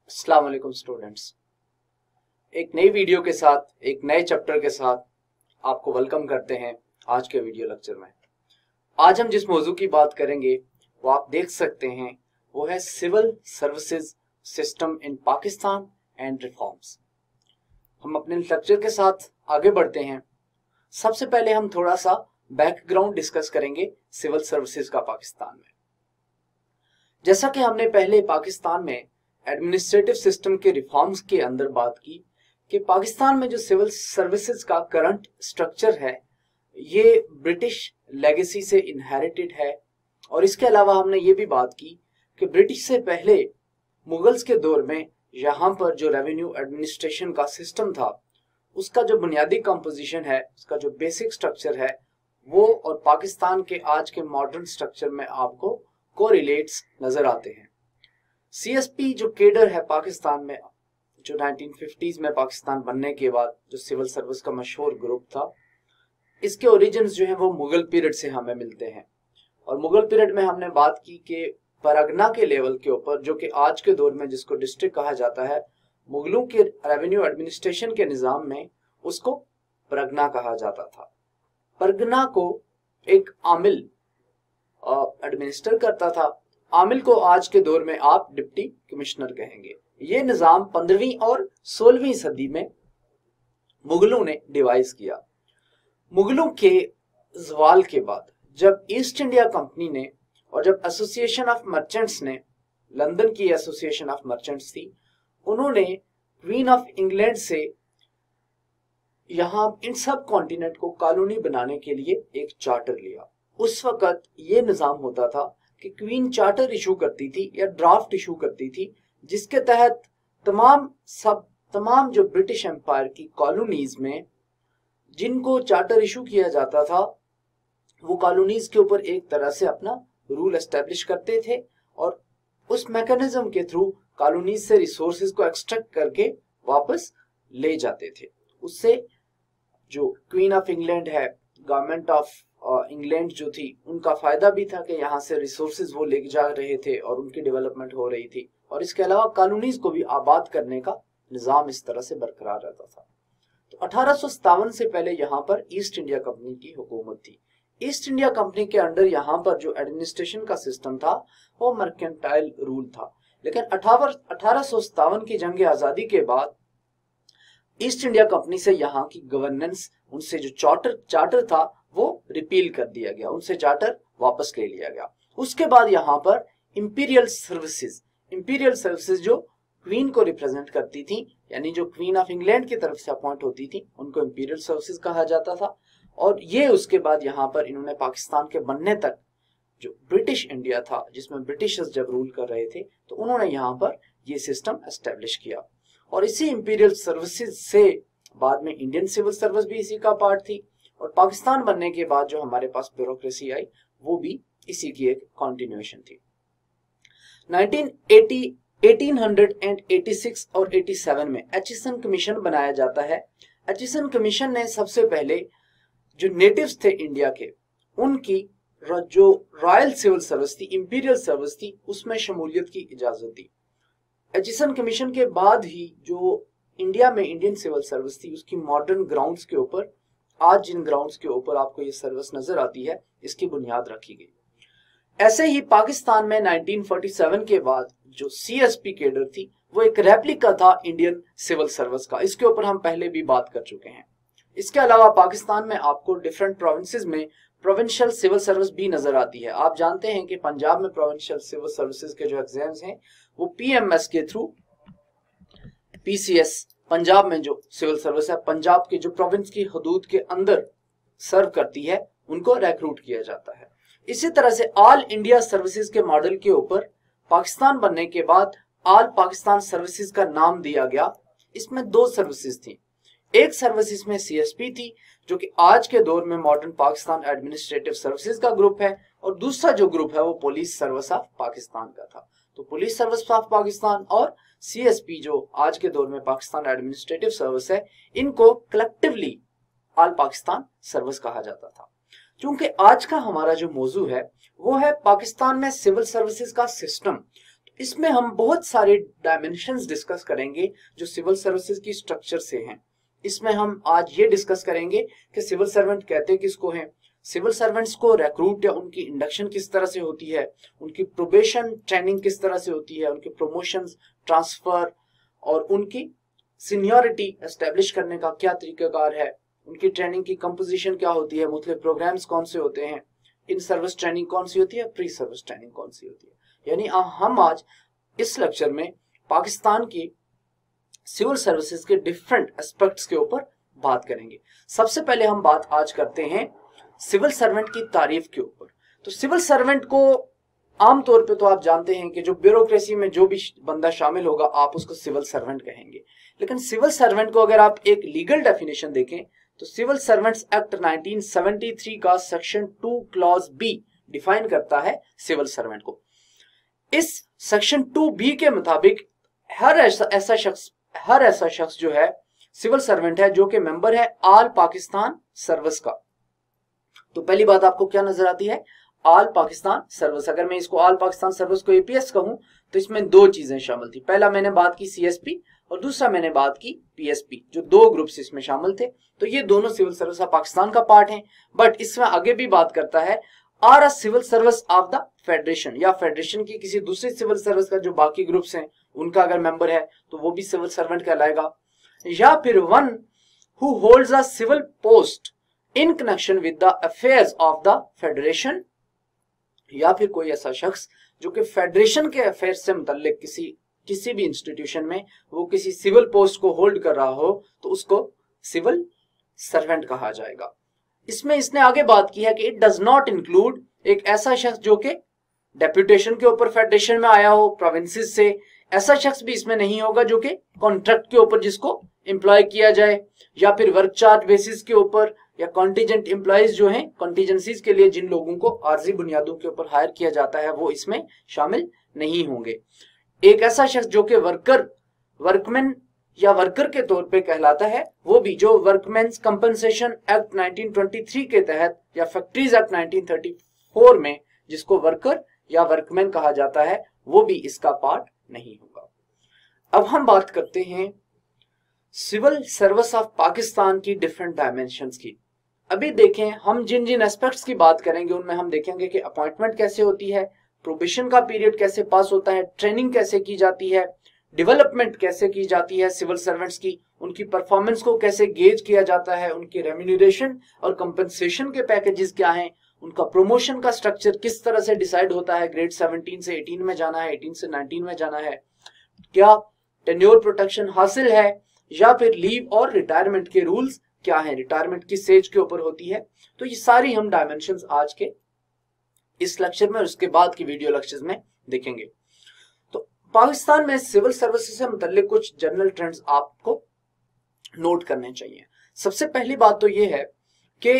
अस्सलाम वालेकुम स्टूडेंट्स। एक नई वीडियो के साथ एक नए चैप्टर के साथ आपको वेलकम करते हैं आज के वीडियो लेक्चर में। आज हम जिस मौजू की बात करेंगे वो आप देख सकते हैं, वो है civil services system in Pakistan and reforms. हम अपने लेक्चर के साथ आगे बढ़ते हैं। सबसे पहले हम थोड़ा सा बैकग्राउंड डिस्कस करेंगे सिविल सर्विसेज का पाकिस्तान में। जैसा कि हमने पहले पाकिस्तान में एडमिनिस्ट्रेटिव सिस्टम के रिफॉर्म्स के अंदर बात की कि पाकिस्तान में जो सिविल सर्विसेज का करंट स्ट्रक्चर है ये ब्रिटिश लेगेसी से इनहेरिटेड है। और इसके अलावा हमने ये भी बात की कि ब्रिटिश से पहले मुगल्स के दौर में यहाँ पर जो रेवेन्यू एडमिनिस्ट्रेशन का सिस्टम था उसका जो बुनियादी कंपोजिशन है, उसका जो बेसिक स्ट्रक्चर है वो और पाकिस्तान के आज के मॉडर्न स्ट्रक्चर में आपको कोरिलेट्स नजर आते हैं। सीएसपी जो केडर है पाकिस्तान में, जो 1950s में पाकिस्तान बनने के बाद जो सिविल सर्विस का मशहूर ग्रुप था, इसके ओरिजिन्स जो है वो मुगल पीरियड से हमें मिलते हैं। और मुगल पीरियड में हमने बात की कि परगना के लेवल के ऊपर, जो कि आज के दौर में जिसको डिस्ट्रिक्ट कहा जाता है, मुगलों के रेवेन्यू एडमिनिस्ट्रेशन के निजाम में उसको परगना कहा जाता था। परगना को एक आमिल एडमिनिस्टर करता था। आमिल को आज के दौर में आप डिप्टी कमिश्नर कहेंगे। ये निजाम 15वीं और 16वीं सदी में मुगलों ने डिवाइस किया। मुगलों के जवाल के बाद जब ईस्ट इंडिया कंपनी ने और जब एसोसिएशन ऑफ मर्चेंट्स ने, लंदन की एसोसिएशन ऑफ मर्चेंट्स थी, उन्होंने क्वीन ऑफ इंग्लैंड से यहां इन सब कॉन्टिनेंट को कॉलोनी बनाने के लिए एक चार्टर लिया। उस वक्त ये निजाम होता था कि क्वीन चार्टर इशू करती थी या ड्राफ्ट इशू करती थी, जिसके तहत तमाम जो ब्रिटिश एम्पायर की कॉलोनीज में जिनको चार्टर इशू किया जाता था वो कॉलोनीज के ऊपर एक तरह से अपना रूल एस्टेब्लिश करते थे और उस मैकेनिज्म के थ्रू कॉलोनीज से रिसोर्सेज को एक्सट्रैक्ट करके वापस ले जाते थे। उससे जो क्वीन ऑफ इंग्लैंड है, गवर्नमेंट ऑफ इंग्लैंड जो थी, उनका फायदा भी था कि यहाँ से रिसोर्सेज वो ले जा रहे थे और उनकी डेवलपमेंट हो रही थी। और इसके अलावा कॉलोनीज को भी आबाद करने का निजाम इस तरह से बरकरार रहता था। तो 1857 से पहले यहाँ पर ईस्ट इंडिया कंपनी की हुकूमत थी। ईस्ट इंडिया कंपनी के अंडर यहाँ पर जो एडमिनिस्ट्रेशन का सिस्टम था वो मर्केंटाइल रूल था। लेकिन 1857 की जंग आजादी के बाद ईस्ट इंडिया कंपनी से यहाँ की गवर्नेंस, उनसे जो चार्टर था वो रिपील कर दिया गया, उनसे चार्टर वापस ले लिया गया। उसके बाद यहाँ पर इंपीरियल सर्विसेज जो क्वीन को रिप्रेजेंट करती थी, यानी जो क्वीन ऑफ इंग्लैंड की तरफ से अपॉइंट होती थी, उनको इंपीरियल सर्विसेज कहा जाता था। और ये उसके बाद यहाँ पर इन्होंने पाकिस्तान के बनने तक जो ब्रिटिश इंडिया था, जिसमें ब्रिटिशर्स जब रूल कर रहे थे, तो उन्होंने यहाँ पर ये सिस्टम एस्टेब्लिश किया। और इसी इंपीरियल सर्विसेज से बाद में इंडियन सिविल सर्विस भी इसी का पार्ट थी। और पाकिस्तान बनने के बाद जो हमारे पास ब्यूरोक्रेसी आई वो भी इसी की एक कॉन्टिन्यूएशन थी। 1886 और 87 में एचिसन कमीशन बनाया जाता है। एचिसन कमीशन ने सबसे पहले जो नेटिव्स थे इंडिया के, उनकी जो रॉयल सिविल सर्विस थी, इंपीरियल सर्विस थी, उसमें शमूलियत की इजाजत दी। एचिसन कमीशन के बाद ही जो इंडिया में इंडियन सिविल सर्विस थी उसकी मॉडर्न ग्राउंड्स के ऊपर, आज जिन ग्राउंड्स के ऊपर आपको ये सर्विस नजर आती है, इसकी बुनियाद रखी गई। ऐसे ही पाकिस्तान में 1947 के बाद जो सीएसपी केडर थी वो एक रेप्लिका था इंडियन सिविल सर्विस का। इसके ऊपर हम पहले भी बात कर चुके हैं। इसके अलावा पाकिस्तान में आपको डिफरेंट प्रोविंसेस में प्रोविंशियल सिविल सर्विस भी नजर आती है। आप जानते हैं कि पंजाब में प्रोविंशियल सिविल सर्विसेज के जो एग्जाम्स हैं वो पीएमएस के थ्रू, पीसीएस, पंजाब में जो सिविल सर्विस है पंजाब के जो प्रोविंस की हदूद के अंदर सर्व करती है, उनको रिक्रूट किया जाता है। इसी तरह से ऑल इंडिया सर्विसेज के मॉडल के ऊपर पाकिस्तान बनने के बाद ऑल पाकिस्तान सर्विसेज का नाम दिया गया। इसमें दो सर्विसेज थी। एक सर्विस इसमें सीएसपी थी, जो कि आज के दौर में मॉडर्न पाकिस्तान एडमिनिस्ट्रेटिव सर्विसेज का ग्रुप है, और दूसरा जो ग्रुप है वो पुलिस सर्विस ऑफ पाकिस्तान का था। तो पुलिस सर्विस ऑफ पाकिस्तान और सीएसपी जो आज के दौर में पाकिस्तान एडमिनिस्ट्रेटिव सर्विस है, इनको कलेक्टिवली ऑल पाकिस्तान सर्विस कहा जाता था। क्योंकि आज का हमारा जो मौजू है वो है पाकिस्तान में सिविल सर्विसेज का सिस्टम, तो इसमें हम बहुत सारे डायमेंशंस डिस्कस करेंगे जो सिविल सर्विसेज की स्ट्रक्चर से हैं। इसमें हम आज ये डिस्कस करेंगे कि सिविल सर्वेंट कहते किसको हैं, सिविल सर्वेंट्स को रिक्रूट या उनकी इंडक्शन किस तरह से होती है, उनकी प्रोबेशन ट्रेनिंग किस तरह से होती है, उनके प्रमोशंस, ट्रांसफर और उनकी सीनियरिटी एस्टेब्लिश करने का क्या तरीकाकार है, उनकी ट्रेनिंग की कंपोजिशन क्या होती है, मुख्तलिफ प्रोग्राम्स कौन से होते हैं, इन सर्विस ट्रेनिंग कौन सी होती है, प्री सर्विस ट्रेनिंग कौन सी होती है। यानी हम आज इस लेक्चर में पाकिस्तान की सिविल सर्विसेज के डिफरेंट एस्पेक्ट्स के ऊपर बात करेंगे। सबसे पहले हम बात आज करते हैं सिविल सर्वेंट की तारीफ के ऊपर। तो सिविल सर्वेंट को आमतौर पे तो आप जानते हैं कि जो ब्यूरोक्रेसी में जो भी बंदा शामिल होगा आप उसको सिविल सर्वेंट कहेंगे, लेकिन सिविल सर्वेंट को अगर आप एक लीगल डेफिनेशन देखें तो सिविल सर्वेंट्स एक्ट 1973 का सेक्शन 2 क्लॉज बी डिफाइन करता है सिविल सर्वेंट को। इस सेक्शन 2B के मुताबिक हर ऐसा शख्स जो है सिविल सर्वेंट है जो कि मेंबर है ऑल पाकिस्तान सर्विस का। तो पहली बात आपको क्या नजर आती है, ऑल पाकिस्तान सर्विस। अगर मैं इसको ऑल पाकिस्तान सर्विस को एपीएस कहूं तो इसमें दो चीजें शामिल थी। पहला मैंने बात की सीएसपी और दूसरा मैंने बात की पीएसपी, जो दो ग्रुप्स इसमें शामिल थे। तो ये दोनों सिविल सर्विस ऑफ पाकिस्तान का पार्ट हैं। बट इसमें आगे भी बात करता है are a civil service of the federation, या फेडरेशन की किसी दूसरी सिविल सर्विस का जो बाकी ग्रुप्स हैं उनका अगर मेंबर है तो वो भी सिविल सर्वेंट कहलाएगा। या फिर one who holds a civil post in connection with the affairs of the federation, या फिर कोई ऐसा शख्स जो कि फेडरेशन के अफेयर से मुतल्लिक किसी भी इंस्टीट्यूशन में वो किसी सिविल पोस्ट को होल्ड कर रहा हो तो उसको सिविल सर्वेंट कहा जाएगा। इसमें इसने आगे बात की है कि इट डज नॉट इंक्लूड एक ऐसा शख्स जो कि डेप्यूटेशन के ऊपर फेडरेशन में आया हो प्रोविंसेस से, ऐसा शख्स भी इसमें नहीं होगा जो कि कॉन्ट्रैक्ट के ऊपर जिसको एम्प्लॉय किया जाए, या फिर वर्क चार्ज बेसिस के ऊपर, या कॉन्टीजेंट एम्प्लॉयज जो हैं कॉन्टीजेंसीज के लिए जिन लोगों को आर्जी बुनियादों के ऊपर हायर किया जाता है वो इसमें शामिल नहीं होंगे। एक ऐसा शख्स जो कि वर्कमैन या वर्कर के तौर पे कहलाता है वो भी जो वर्कमैन्स कंपनसेशन एक्ट 1923 के तहत या फैक्ट्रीज एक्ट 1934 में जिसको वर्कर या वर्कमैन कहा जाता है वो भी इसका पार्ट नहीं होगा। अब हम बात करते हैं सिविल सर्विस ऑफ पाकिस्तान की डिफरेंट डायमेंशंस की। अभी देखें हम जिन जिन एस्पेक्ट्स की बात करेंगे उनमें हम देखेंगे कि अपॉइंटमेंट कैसे होती है, प्रोबेशन का पीरियड कैसे पास होता है, ट्रेनिंग कैसे की जाती है, डेवलपमेंट कैसे की जाती है सिविल सर्वेंट्स की, उनकी परफॉर्मेंस को कैसे गेज किया जाता है, उनकी रेम्यूनरेशन और कंपनसेशन के पैकेजेस क्या हैं, उनका प्रमोशन का स्ट्रक्चर किस तरह से डिसाइड होता है, ग्रेड 17 से 18 में जाना है, 18 से 19 में जाना है, क्या टेन्योर प्रोटेक्शन हासिल है, या फिर लीव और रिटायरमेंट के रूल्स क्या हैं, रिटायरमेंट किस एज के ऊपर होती है। तो ये सारी हम डायमेंशंस आज के इस लेक्चर में और उसके बाद की वीडियो लेक्चर्स में देखेंगे। तो पाकिस्तान में सिविल सर्विसेज से मुतल्लिक कुछ जनरल ट्रेंड्स आपको नोट करने चाहिए। सबसे पहली बात तो ये है कि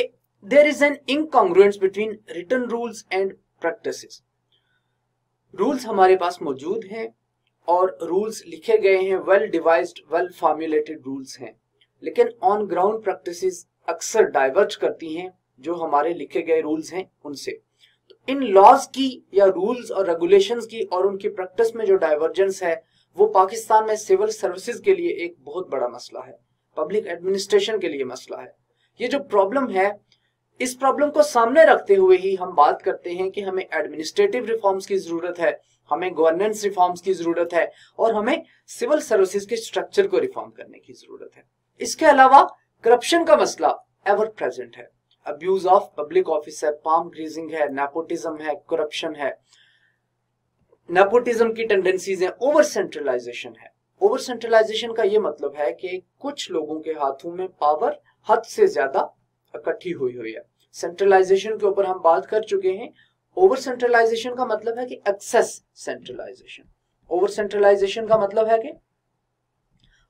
there is an incongruence between written rules and practices. Rules हमारे पास मौजूद हैं और रूल्स लिखे गए हैं, well devised well formulated rules हैं, लेकिन ऑन ग्राउंड प्रैक्टिसेस अक्सर डाइवर्ज करती हैं जो हमारे लिखे गए रूल्स हैं उनसे। तो इन लॉज की या रूल्स और रेगुलेशंस की और उनकी प्रैक्टिस में जो डाइवर्जेंस है वो पाकिस्तान में सिविल सर्विसेज के लिए एक बहुत बड़ा मसला है, पब्लिक एडमिनिस्ट्रेशन के लिए मसला है। ये जो प्रॉब्लम है इस प्रॉब्लम को सामने रखते हुए ही हम बात करते हैं कि हमें एडमिनिस्ट्रेटिव रिफॉर्म्स की जरूरत है, हमें गवर्नेंस रिफॉर्म्स की जरूरत है और हमें सिविल सर्विसेज के स्ट्रक्चर को रिफॉर्म करने की जरूरत है। इसके अलावा करप्शन का मसला एवर प्रेजेंट है, अब्यूज ऑफ पब्लिक ऑफिस है, पाम ग्रीजिंग है, नेपोटिज्म है, करप्शन है, नेपोटिज्म की टेंडेंसीज है, ओवर सेंट्रलाइजेशन है। ओवर सेंट्रलाइजेशन का ये मतलब है कि कुछ लोगों के हाथों में पावर हद से ज्यादा इकट्ठी हुई है। सेंट्रलाइजेशन के ऊपर हम बात कर चुके हैं। ओवर सेंट्रलाइजेशन का मतलब है कि एक्सेस सेंट्रलाइजेशन। ओवर सेंट्रलाइजेशन का मतलब है कि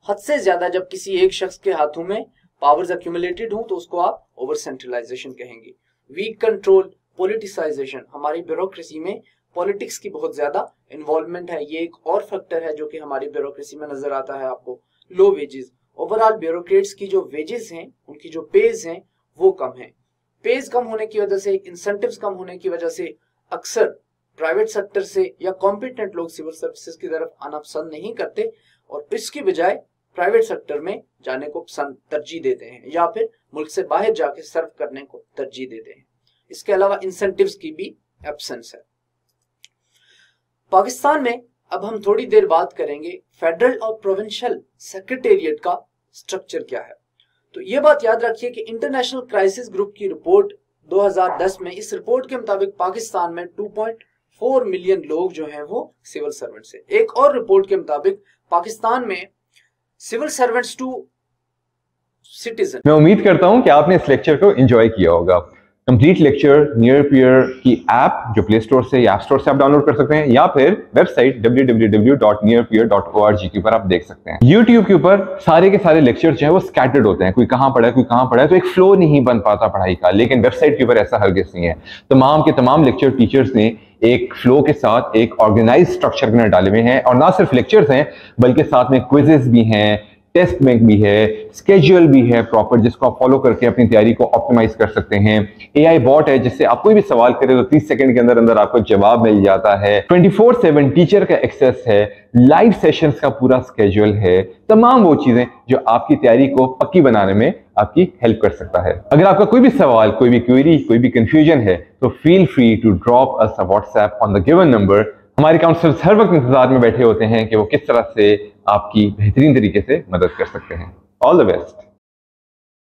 हद से ज्यादा जब किसी एक शख्स के हाथों में पावर्स एक्यूमुलेटेड हो तो उसको आप ओवर सेंट्रलाइजेशन कहेंगे। वीक कंट्रोल, पॉलिटिसाइजेशन, हमारी ब्यूरोक्रेसी में पॉलिटिक्स की बहुत ज्यादा इन्वॉल्वमेंट है, ये एक और फैक्टर है जो कि हमारी ब्यूरोक्रेसी में नजर आता है आपको। लो वेजेस, ओवरऑल ब्यूरोक्रेट्स की जो वेजेस हैं, उनकी जो पेज हैं वो कम है। पेज कम होने की वजह से, इंसेंटिव्स कम होने की वजह से अक्सर प्राइवेट सेक्टर से या कॉम्पिटेंट लोग सिविल सर्विसेज की तरफ आना पसंद नहीं करते और इसकी बजाय प्राइवेट सेक्टर में जाने को तरजीह देते हैं या फिर मुल्क से बाहर जाके सर्व करने को तरजीह देते हैं। इसके अलावा इंसेंटिव्स की भी एब्सेंस है। पाकिस्तान में अब हम थोड़ी देर बात करेंगे फेडरल और प्रोविंशियल सेक्रेटेरिएट का स्ट्रक्चर क्या है। तो ये बात याद रखिए कि इंटरनेशनल क्राइसिस ग्रुप की रिपोर्ट 2010 में, इस रिपोर्ट के मुताबिक पाकिस्तान में 2.4 मिलियन लोग जो हैं वो सिविल सर्वेंट्स हैं। एक और रिपोर्ट के मुताबिक पाकिस्तान में सिविल सर्वेंट्स टू सिटीजन। मैं उम्मीद करता हूं कि आपने इस लेक्चर को एंजॉय किया होगा। कंप्लीट लेक्चर नियर पियर की ऐप जो प्ले स्टोर से या ऐप स्टोर से आप डाउनलोड कर सकते हैं या फिर वेबसाइट www.nearpeer.org के ऊपर आप देख सकते हैं। YouTube के ऊपर सारे के सारे लेक्चर जो है वो स्कैटर्ड होते हैं, कोई कहां पढ़ा है कोई कहां पढ़ा है, तो एक फ्लो नहीं बन पाता पढ़ाई का। लेकिन वेबसाइट के ऊपर ऐसा हरगिज़ नहीं है। तमाम के तमाम लेक्चर टीचर्स ने एक फ्लो के साथ एक ऑर्गेनाइज स्ट्रक्चर के अंदर डाले हुए हैं और ना सिर्फ लेक्चर्स हैं बल्कि साथ में क्विजेस भी हैं, टेस्ट बैंक भी है, स्केड्यूल भी है प्रॉपर, जिसको आप फॉलो करके अपनी तैयारी को ऑप्टिमाइज कर सकते हैं। एआई बॉट है जिससे आप कोई भी सवाल करें तो 30 सेकंड के अंदर अंदर आपको जवाब मिल जाता है। 24/7 टीचर का एक्सेस है, लाइव सेशंस का पूरा स्केड्यूल है, तमाम वो चीजें जो आपकी तैयारी को पक्की बनाने में आपकी हेल्प कर सकता है। अगर आपका कोई भी सवाल, कोई भी क्वेरी, कोई भी कंफ्यूजन है तो feel free to drop us a WhatsApp on the given number. हमारे काउंसलर्स हर वक्त इंतजार में बैठे होते हैं कि वो किस तरह से आपकी बेहतरीन तरीके से मदद कर सकते हैं। All the best.